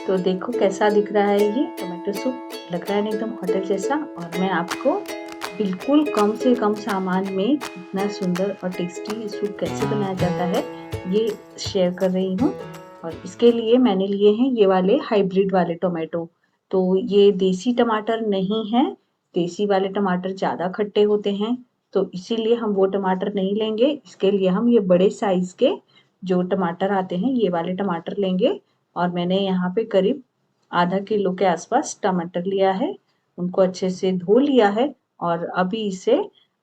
तो देखो कैसा दिख रहा है, ये टमाटो सूप लग रहा है एकदम होटल जैसा। और मैं आपको बिल्कुल कम से कम सामान में इतना सुंदर और टेस्टी सूप कैसे बनाया जाता है ये शेयर कर रही हूँ। और इसके लिए मैंने लिए हैं ये वाले हाइब्रिड वाले टोमेटो। तो ये देसी टमाटर नहीं है, देसी वाले टमाटर ज़्यादा खट्टे होते हैं, तो इसीलिए हम वो टमाटर नहीं लेंगे। इसके लिए हम ये बड़े साइज के जो टमाटर आते हैं ये वाले टमाटर लेंगे। और मैंने यहाँ पे करीब आधा किलो के आसपास टमाटर लिया है, उनको अच्छे से धो लिया है। और अभी इसे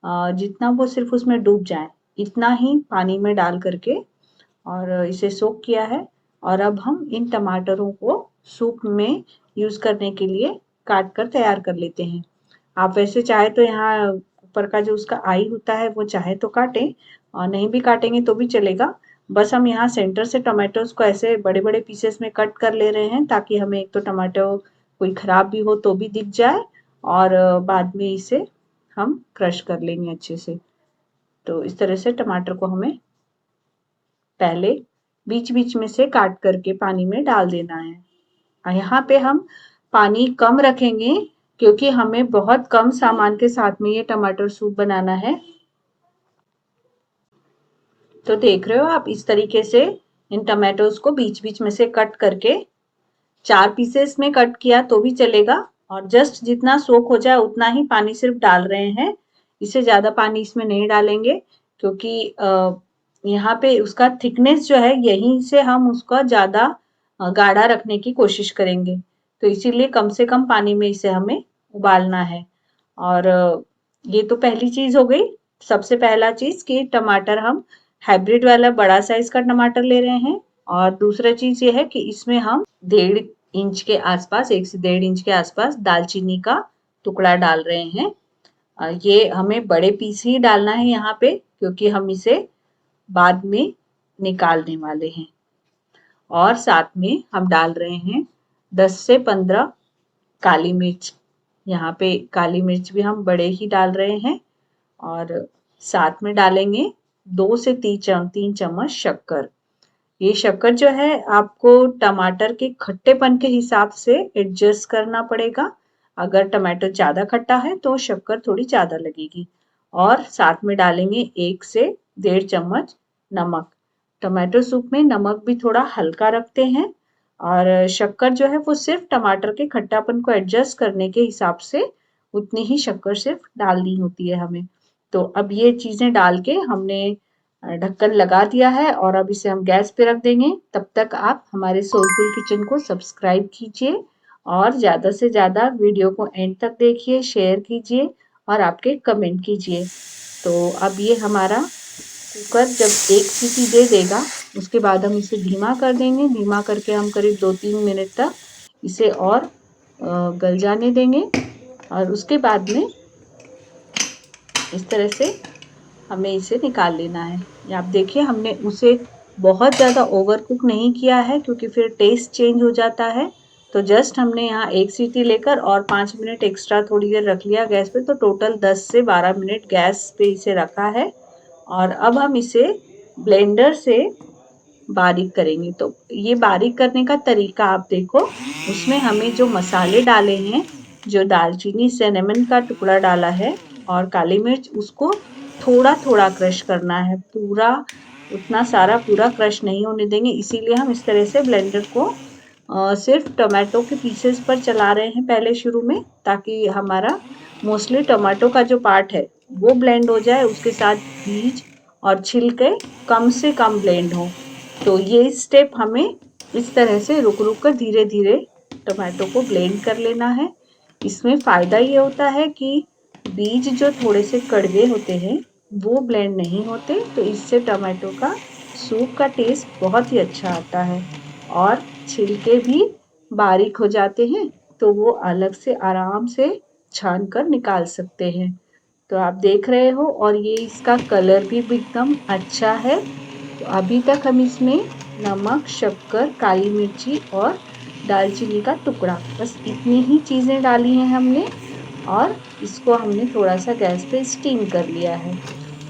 जितना वो सिर्फ उसमें डूब जाए इतना ही पानी में डाल करके और इसे सोक किया है। और अब हम इन टमाटरों को सूप में यूज़ करने के लिए काट कर तैयार कर लेते हैं। आप वैसे चाहे तो यहाँ ऊपर का जो उसका आई होता है वो चाहे तो काटें, और नहीं भी काटेंगे तो भी चलेगा। बस हम यहाँ सेंटर से टमाटोज़ को ऐसे बड़े-बड़े पीसेस में कट कर ले रहे हैं, ताकि हमें एक तो टमाटो कोई ख़राब भी हो तो भी दिख जाए, और बाद में इसे हम क्रश कर लेंगे अच्छे से। तो इस तरह से टमाटर को हमें पहले बीच-बीच में से काट करके पानी में डाल देना है। यहाँ पे हम पानी कम रखेंगे क्योंकि हमें बहुत कम सामान के साथ में ये टमाटर सूप बनाना है। तो देख रहे हो आप, इस तरीके से इन टमाटोज को बीच-बीच में से कट करके 4 पीसेस में कट किया तो भी चलेगा। और जस्ट जितना सोक हो जाए उतना ही पानी सिर्फ डाल रहे हैं, इससे ज़्यादा पानी इसमें नहीं डालेंगे, क्योंकि यहाँ पे उसका थिकनेस जो है यहीं से हम उसका ज़्यादा गाढ़ा रखने की कोशिश करेंगे। तो इसीलिए कम से कम पानी में इसे हमें उबालना है। और ये तो पहली चीज़ हो गई। सबसे पहला चीज़ कि टमाटर हम हाइब्रिड वाला बड़ा साइज का टमाटर ले रहे हैं। और दूसरा चीज़ ये है कि इसमें हम 1.5 इंच के आसपास, 1 से 1.5 इंच के आसपास दालचीनी का टुकड़ा डाल रहे हैं। ये हमें बड़े पीस ही डालना है यहाँ पे, क्योंकि हम इसे बाद में निकालने वाले हैं। और साथ में हम डाल रहे हैं 10 से 15 काली मिर्च। यहाँ पे काली मिर्च भी हम बड़े ही डाल रहे हैं। और साथ में डालेंगे 2 से 3 चम्मच शक्कर। ये शक्कर जो है आपको टमाटर के खट्टेपन के हिसाब से एडजस्ट करना पड़ेगा। अगर टमाटर ज़्यादा खट्टा है तो शक्कर थोड़ी ज़्यादा लगेगी। और साथ में डालेंगे 1 से 1.5 चम्मच नमक। टमाटो सूप में नमक भी थोड़ा हल्का रखते हैं, और शक्कर जो है वो सिर्फ टमाटर के खट्टापन को एडजस्ट करने के हिसाब से उतनी ही शक्कर सिर्फ डालनी होती है हमें। तो अब ये चीज़ें डाल के हमने ढक्कन लगा दिया है, और अब इसे हम गैस पे रख देंगे। तब तक आप हमारे सोलफुल किचन को सब्सक्राइब कीजिए और ज़्यादा से ज़्यादा वीडियो को एंड तक देखिए, शेयर कीजिए और आपके कमेंट कीजिए। तो अब ये हमारा कुकर जब एक सीटी दे देगा उसके बाद हम इसे धीमा कर देंगे। धीमा करके हम करीब 2-3 मिनट तक इसे और गल जाने देंगे। और उसके बाद में इस तरह से हमें इसे निकाल लेना है। ये आप देखिए, हमने उसे बहुत ज़्यादा ओवर कुक नहीं किया है, क्योंकि फिर टेस्ट चेंज हो जाता है। तो जस्ट हमने यहाँ एक सीटी लेकर और 5 मिनट एक्स्ट्रा थोड़ी देर रख लिया गैस पे, तो टोटल 10 से 12 मिनट गैस पे इसे रखा है। और अब हम इसे ब्लेंडर से बारीक करेंगे। तो ये बारीक करने का तरीका आप देखो, उसमें हमें जो मसाले डाले हैं, जो दालचीनी सिनेमन का टुकड़ा डाला है और काली मिर्च, उसको थोड़ा थोड़ा क्रश करना है। पूरा उतना सारा पूरा क्रश नहीं होने देंगे, इसीलिए हम इस तरह से ब्लेंडर को सिर्फ टमाटो के पीसेस पर चला रहे हैं पहले शुरू में, ताकि हमारा मोस्टली टमाटो का जो पार्ट है वो ब्लेंड हो जाए, उसके साथ बीज और छिलके कम से कम ब्लेंड हो। तो ये स्टेप हमें इस तरह से रुक रुक कर धीरे धीरे टमाटो को ब्लेंड कर लेना है। इसमें फ़ायदा ये होता है कि बीज जो थोड़े से कड़वे होते हैं वो ब्लेंड नहीं होते, तो इससे टमाटो का सूप का टेस्ट बहुत ही अच्छा आता है। और छिलके भी बारीक हो जाते हैं, तो वो अलग से आराम से छान कर निकाल सकते हैं। तो आप देख रहे हो, और ये इसका कलर भी एकदम अच्छा है। तो अभी तक हम इसमें नमक, शक्कर, काली मिर्ची और दालचीनी का टुकड़ा, बस इतनी ही चीज़ें डाली हैं हमने। और इसको हमने थोड़ा सा गैस पे स्टीम कर लिया है।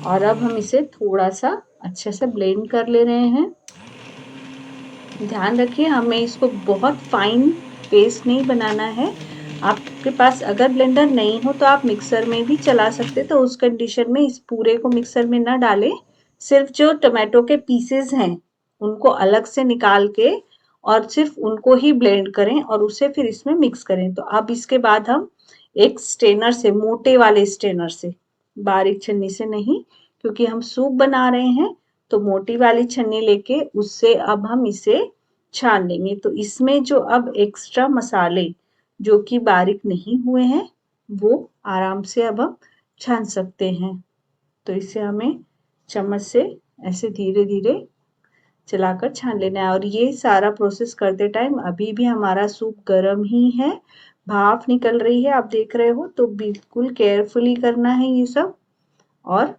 और अब हम इसे थोड़ा सा अच्छे से ब्लेंड कर ले रहे हैं। ध्यान रखिए हमें इसको बहुत फाइन पेस्ट नहीं बनाना है। आपके पास अगर ब्लेंडर नहीं हो तो आप मिक्सर में भी चला सकते, तो उस कंडीशन में इस पूरे को मिक्सर में ना डालें, सिर्फ जो टमाटो के पीसेस हैं उनको अलग से निकाल के और सिर्फ उनको ही ब्लेंड करें और उसे फिर इसमें मिक्स करें। तो अब इसके बाद हम एक स्ट्रेनर से, मोटे वाले स्ट्रेनर से, बारीक छन्नी से नहीं, क्योंकि हम सूप बना रहे हैं, तो मोटी वाली छन्नी लेके उससे अब हम इसे छान लेंगे। तो इसमें जो अब एक्स्ट्रा मसाले जो कि बारीक नहीं हुए हैं वो आराम से अब हम छान सकते हैं। तो इसे हमें चम्मच से ऐसे धीरे धीरे चलाकर छान लेना है। और ये सारा प्रोसेस करते टाइम अभी भी हमारा सूप गर्म ही है, भाप निकल रही है, आप देख रहे हो, तो बिल्कुल केयरफुली करना है ये सब। और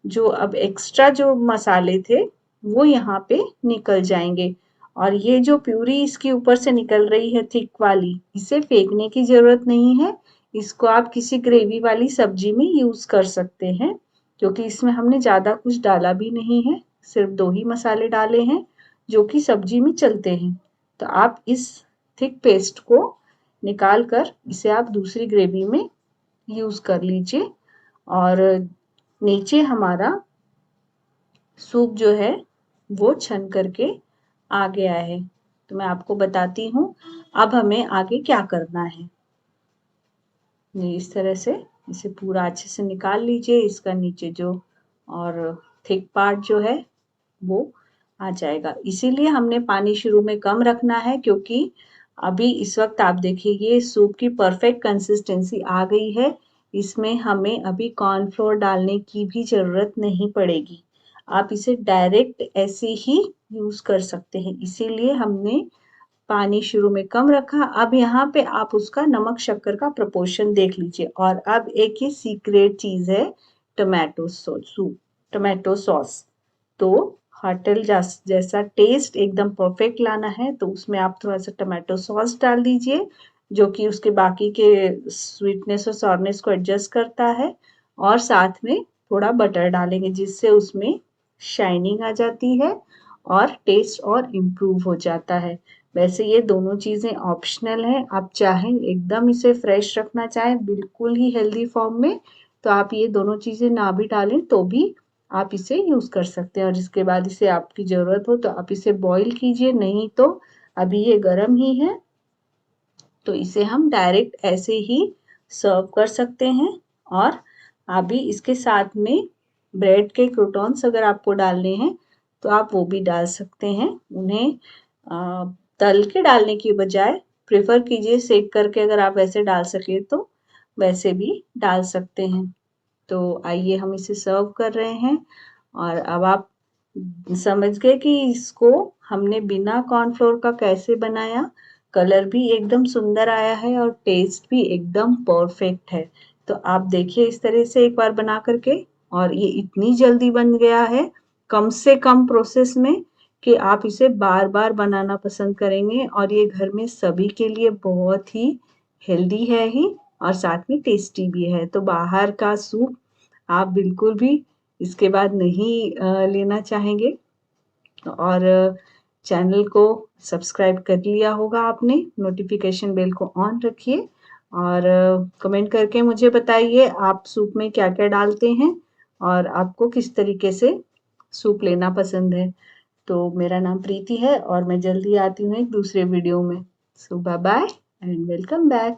जो अब एक्स्ट्रा जो मसाले थे वो यहाँ पे निकल जाएंगे। और ये जो प्यूरी इसके ऊपर से निकल रही है थिक वाली, इसे फेंकने की जरूरत नहीं है, इसको आप किसी ग्रेवी वाली सब्जी में यूज कर सकते हैं, क्योंकि इसमें हमने ज्यादा कुछ डाला भी नहीं है, सिर्फ 2 ही मसाले डाले हैं जो कि सब्जी में चलते हैं। तो आप इस थिक पेस्ट को निकाल कर इसे आप दूसरी ग्रेवी में यूज कर लीजिए। और नीचे हमारा सूप जो है वो छन करके आ गया है। तो मैं आपको बताती हूँ अब हमें आगे क्या करना है। इस तरह से इसे पूरा अच्छे से निकाल लीजिए, इसका नीचे जो और थिक पार्ट जो है वो आ जाएगा। इसीलिए हमने पानी शुरू में कम रखना है, क्योंकि अभी इस वक्त आप देखिए ये सूप की परफेक्ट कंसिस्टेंसी आ गई है। इसमें हमें अभी कॉर्नफ्लोर डालने की भी जरूरत नहीं पड़ेगी, आप इसे डायरेक्ट ऐसे ही यूज कर सकते हैं। इसीलिए हमने पानी शुरू में कम रखा। अब यहाँ पे आप उसका नमक शक्कर का प्रपोर्शन देख लीजिए। और अब एक ही सीक्रेट चीज है, टमाटो सूप, टमाटो सॉस। तो होटल जैसा टेस्ट एकदम परफेक्ट लाना है तो उसमें आप थोड़ा सा टमाटो सॉस डाल दीजिए, जो कि उसके बाकी के स्वीटनेस और सॉरनेस को एडजस्ट करता है। और साथ में थोड़ा बटर डालेंगे जिससे उसमें शाइनिंग आ जाती है और टेस्ट और इम्प्रूव हो जाता है। वैसे ये दोनों चीज़ें ऑप्शनल हैं, आप चाहें एकदम इसे फ्रेश रखना चाहें बिल्कुल ही हेल्दी फॉर्म में, तो आप ये दोनों चीज़ें ना भी डालें तो भी आप इसे यूज़ कर सकते हैं। और इसके बाद इसे आपकी ज़रूरत हो तो आप इसे बॉईल कीजिए, नहीं तो अभी ये गर्म ही है तो इसे हम डायरेक्ट ऐसे ही सर्व कर सकते हैं। और अभी इसके साथ में ब्रेड के क्रूटॉन्स अगर आपको डालने हैं तो आप वो भी डाल सकते हैं। उन्हें तल के डालने की बजाय प्रेफर कीजिए सेक करके, अगर आप वैसे डाल सके तो वैसे भी डाल सकते हैं। तो आइए हम इसे सर्व कर रहे हैं। और अब आप समझ गए कि इसको हमने बिना कॉर्नफ्लोर का कैसे बनाया। कलर भी एकदम सुंदर आया है और टेस्ट भी एकदम परफेक्ट है। तो आप देखिए इस तरह से एक बार बना करके, और ये इतनी जल्दी बन गया है कम से कम प्रोसेस में कि आप इसे बार बार बनाना पसंद करेंगे। और ये घर में सभी के लिए बहुत ही हेल्दी है ही और साथ में टेस्टी भी है। तो बाहर का सूप आप बिल्कुल भी इसके बाद नहीं लेना चाहेंगे। और चैनल को सब्सक्राइब कर लिया होगा आपने, नोटिफिकेशन बेल को ऑन रखिए और कमेंट करके मुझे बताइए आप सूप में क्या क्या डालते हैं और आपको किस तरीके से सूप लेना पसंद है। तो मेरा नाम प्रीति है और मैं जल्दी आती हूँ एक दूसरे वीडियो में। So bye bye and welcome back.